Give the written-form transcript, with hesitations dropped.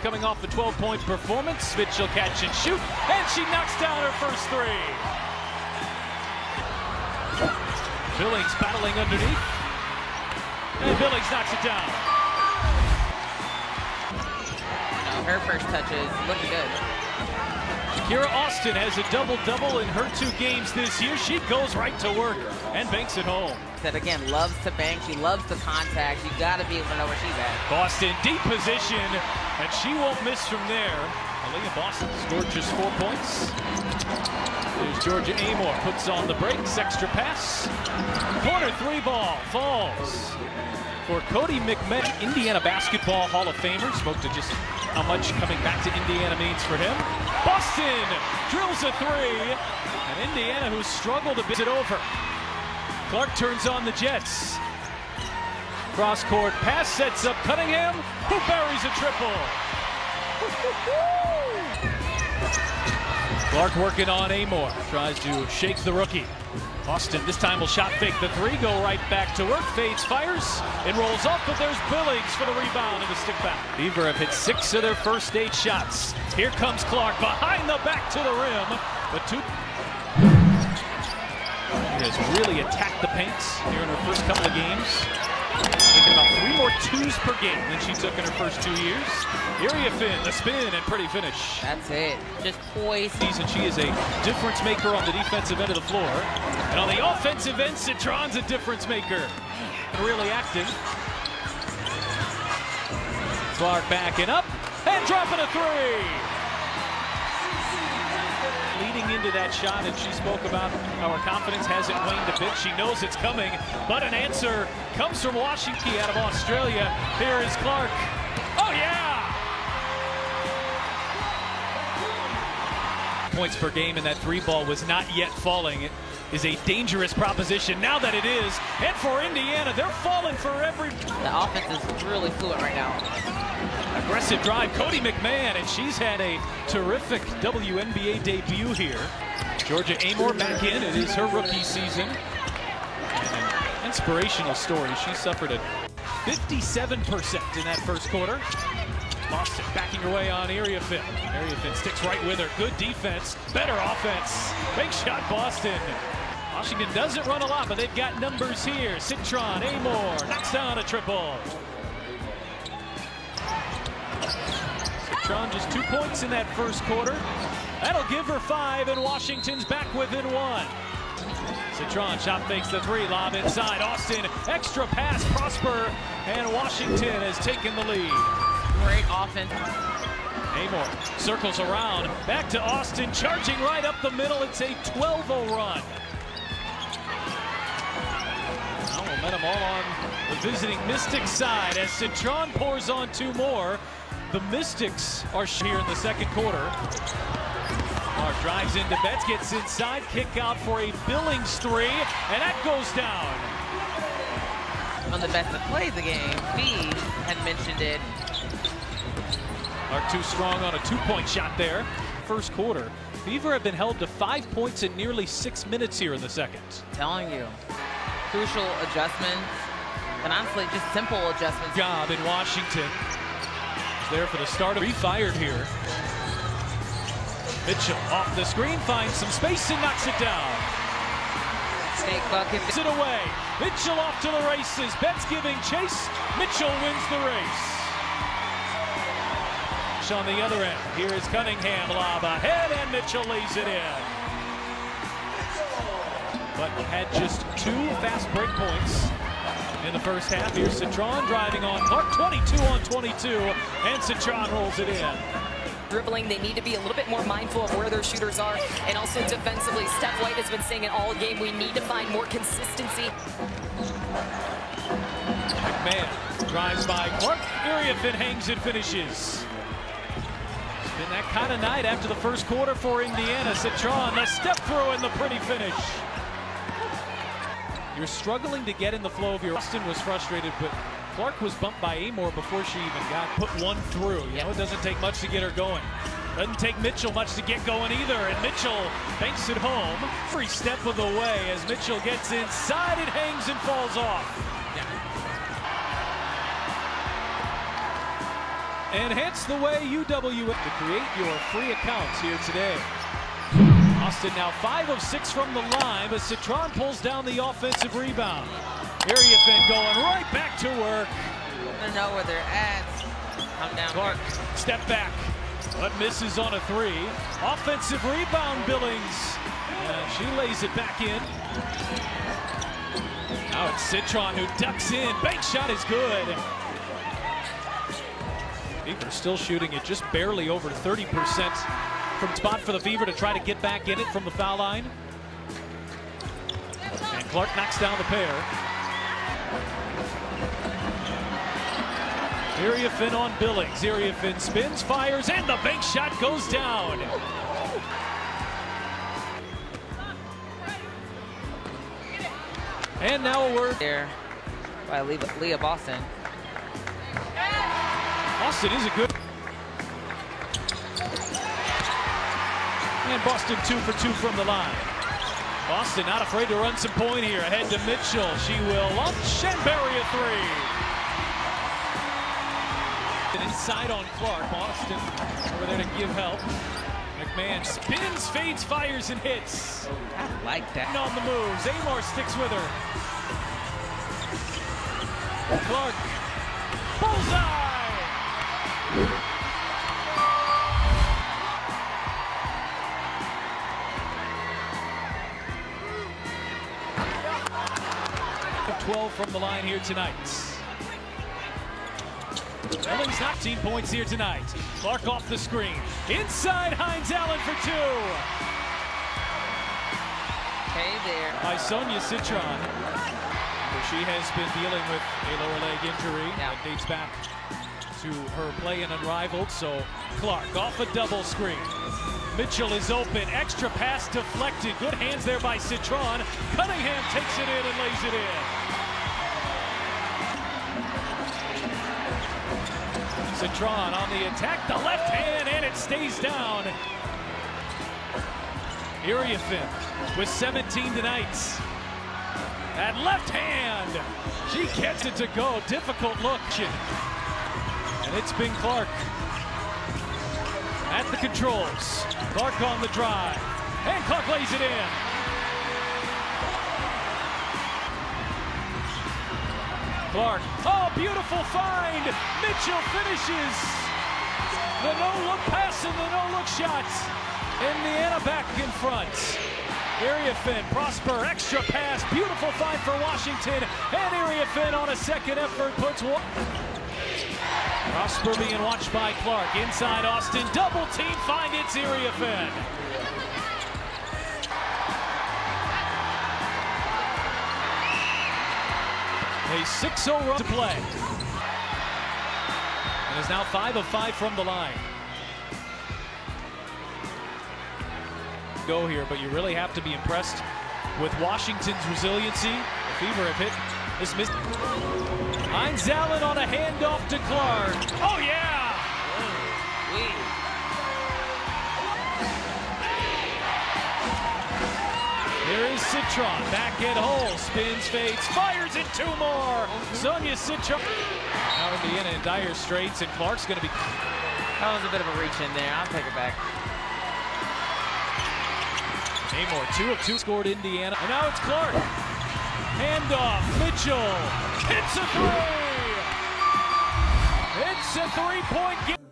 coming off a 12-point performance. Mitchell catch and shoot, and she knocks down her first three. Billings battling underneath, and Billings knocks it down. Her first touches looking good. Kira Austin has a double-double in her 2 games this year. She goes right to work and banks it home. That again, loves to bank. She loves the contact. You got to be able to know where she's at. Boston deep position, and she won't miss from there. Aaliyah Boston scored just 4 points. There's Georgia Amor, puts on the brakes, extra pass. Corner 3 ball, falls. For Cody McMahon, Indiana basketball Hall of Famer, spoke to just how much coming back to Indiana means for him. Boston drills a 3, and Indiana, who's struggled a bit, it over. Clark turns on the Jets. Cross-court pass sets up Cunningham, who buries a triple. Clark working on Amor, tries to shake the rookie. Austin this time will shot fake the 3, go right back to work, fades, fires, it rolls off, but there's Billings for the rebound and the stick back. Beaver have hit 6 of their first 8 shots. Here comes Clark behind the back to the rim, but She has really attacked the paint here in her first couple of games. Making about 3 more 2s per game than she took in her first 2 years. Area Finn, the spin, and pretty finish. That's it. Just poised. And she is a difference maker on the defensive end of the floor. And on the offensive end, Citron's a difference maker. Really active. Clark backing up and dropping a 3. Leading into that shot, and she spoke about how her confidence hasn't waned a bit. She knows it's coming, but an answer comes from Washington out of Australia. Here is Clark. Oh, yeah! Points per game, and that 3 ball was not yet falling. It is a dangerous proposition now that it is. And for Indiana, they're falling for every... The offense is really fluid right now. Aggressive drive, Cody McMahon, and she's had a terrific WNBA debut here. Georgia Amor back in. It is her rookie season. An inspirational story. She suffered a 57% in that first quarter. Boston backing her way on Area Finn. Area Finn sticks right with her. Good defense, better offense. Big shot, Boston. Washington doesn't run a lot, but they've got numbers here. Citron, Amor, knocks down a triple. Citron just 2 points in that first quarter. That'll give her 5, and Washington's back within 1. Citron shot fakes the 3, lob inside. Austin, extra pass, Prosper, and Washington has taken the lead. Great offense. Amor circles around, back to Austin, charging right up the middle. It's a 12-0 run. Now momentum all on the visiting Mystics side as Citron pours on 2 more. The Mystics are here in the second quarter. Clark drives into Betts, gets inside, kick out for a Billings 3, and that goes down. One of the best that plays the game, Fee had mentioned it. Clark too strong on a 2-point shot there. First quarter. Beaver have been held to 5 points in nearly 6 minutes here in the second. Telling you, crucial adjustments, and honestly, just simple adjustments. Job in Washington. There for the start of refired here. Mitchell off the screen, finds some space and knocks it down. Big bucket. Gets it away. Mitchell off to the races. Betts giving chase. Mitchell wins the race. On the other end, here is Cunningham, lob ahead, and Mitchell lays it in. But had just 2 fast break points in the first half. Here's Citron driving on Clark, 22 on 22, and Citron rolls it in. Dribbling, they need to be a little bit more mindful of where their shooters are, and also defensively. Steph White has been saying it all game, we need to find more consistency. McMahon drives by Clark, Area Finn hangs and finishes. Been that kind of night after the first quarter for Indiana. Citron, the step through and the pretty finish. You're struggling to get in the flow of your... Austin was frustrated, but Clark was bumped by Amor before she even got put 1 through. You know, it doesn't take much to get her going. Doesn't take Mitchell much to get going either, and Mitchell banks it home. Every step of the way as Mitchell gets inside, it hangs and falls off. Enhance the way UW to create your free accounts here today. Austin now 5 of 6 from the line, but Citron pulls down the offensive rebound. Iriafin going right back to work. I don't know where they're at. Come down. Clark, step back, but misses on a 3. Offensive rebound, Billings. And she lays it back in. Now it's Citron who ducks in. Bank shot is good. Fever still shooting it just barely over 30% from spot for the Fever to try to get back in it from the foul line. And Clark knocks down the pair. Iriafin on Billings. Iriafin spins, fires, and the bank shot goes down. And now a word There by Leah Boston. Boston is a good. And Boston 2 for 2 from the line. Boston not afraid to run some point here. Ahead to Mitchell. She will launch and bury a 3. Inside on Clark. Boston over there to give help. McMahon spins, fades, fires, and hits. I like that. And on the moves. Amor sticks with her. Clark. Bullseye! Of 12 from the line here tonight. Billings 19 points here tonight. Clark off the screen. Inside Hines Allen for 2. Hey there. By Sonia Citron. She has been dealing with a lower leg injury that dates back to her play in Unrivaled. So Clark off a double screen. Mitchell is open. Extra pass deflected. Good hands there by Citron. Cunningham takes it in and lays it in. Citron on the attack. The left hand, and it stays down. Iriafin with 17 tonight. That left hand, she gets it to go. Difficult look. And it's been Clark at the controls. Clark on the drive. And Clark lays it in. Clark, oh, beautiful find. Mitchell finishes. The no-look pass and the no-look shot. Indiana back in front. Iriafin, Prosper, extra pass, beautiful find for Washington, and Iriafin on a second effort puts one. Prosper being watched by Clark, inside Austin, double team, find it's Iriafin. A 6-0 run to play. And is now 5 of 5 from the line. Go here, but you really have to be impressed with Washington's resiliency. The Fever have hit this miss. Hines Allen on a handoff to Clark. Oh yeah! Here is Citron, back at hole, spins, fades, fires it, 2 more. Sonia Citron. Now Indiana in dire straits, and Clark's going to be. That was a bit of a reach in there. I'll take it back. Amor, 2 of 2 scored Indiana. And now it's Clark. Handoff, Mitchell. Hits a 3. It's a 3-point game.